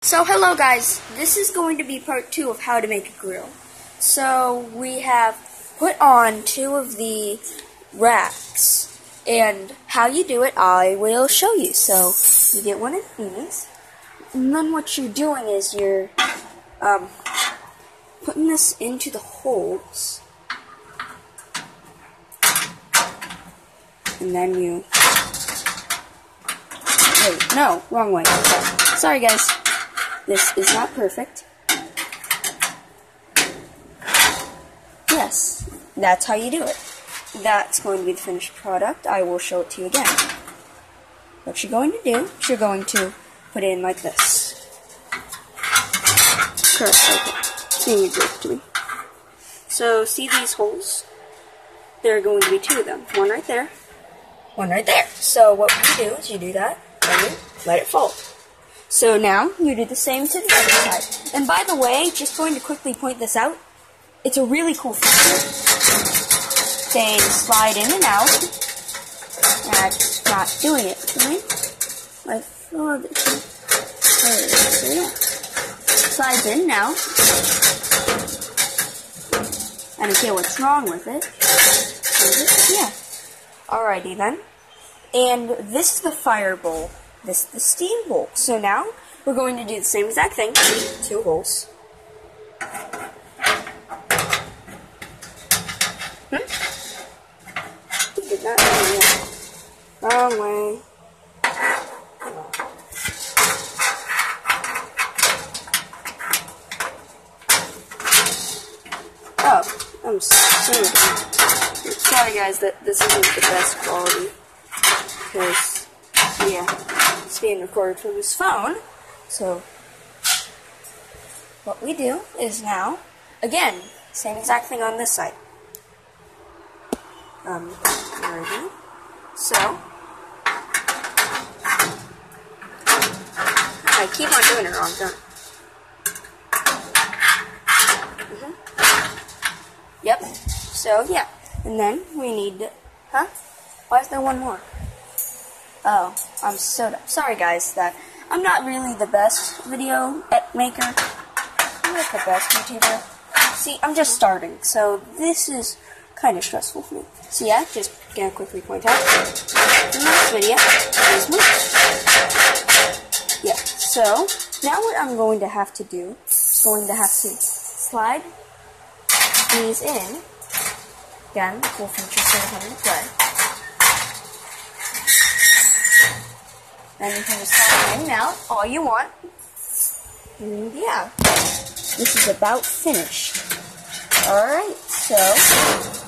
So hello guys, this is going to be part 2 of how to make a grill. So we have put on 2 of the racks, and how you do it I will show you. So you get one of these, and then what you're doing is you're putting this into the holes, and then you, wait, no, wrong way, sorry guys. This is not perfect. Yes, that's how you do it. That's going to be the finished product. I will show it to you again. What you're going to do is you're going to put it in like this. Correct, okay. Can you give it to me? So, see these holes? There are going to be 2 of them. One right there, one right there. So what you do is you do that, and you let it fall. So now, you do the same to the other side. And by the way, just going to quickly point this out, it's a really cool feature. They slide in and out. That's not doing it to me. Like, oh, so yeah. Slides in and out. I don't care what's wrong with it. Yeah. Alrighty then. And this is the fire bowl. This is the steam bowl. So now, we're going to do the same exact thing. 2 holes. You did not do it. Wrong way. Oh, I'm sorry guys that this isn't the best quality. Because, yeah. It's being recorded from his phone. So what we do is now, again, same exact thing on this side. Ready? So I keep on doing it wrong, don't I? Yep. So yeah. And then we need why is there one more? Oh, I'm so dumb. Sorry guys that I'm not really the best video maker. I'm not the best YouTuber. See, I'm just starting, so this is kind of stressful for me. So yeah, just gonna quickly point out, in this video is me. Yeah, so now what I'm going to have to do is going to have to slide these in. Again, the cool feature so you have to play. And you can just slide in and out all you want. And yeah, this is about finished. Alright, so,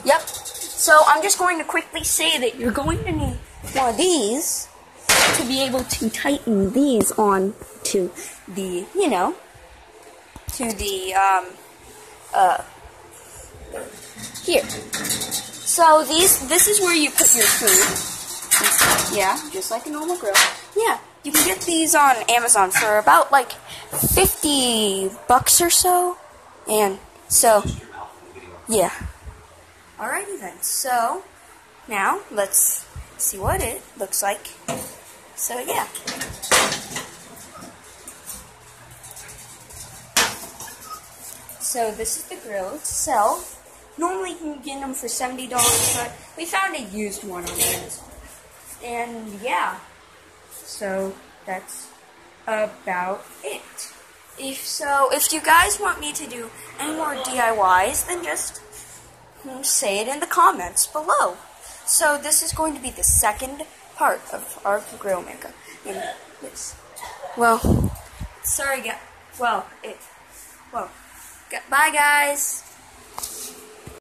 yep. So I'm just going to quickly say that you're going to need one of these to be able to tighten these on to the, you know, to the, here. So this is where you put your food. Yeah, just like a normal grill. Yeah, you can get these on Amazon for about like $50 or so. And so, yeah. Alrighty then. So, now let's see what it looks like. So, yeah. So, this is the grill itself. Normally you can get them for $70, but we found a used one on Amazon. And yeah, so that's about it. If you guys want me to do any more DIYs, then just say it in the comments below. So this is going to be the second part of our grill maker. And this, well, sorry guys. Bye guys.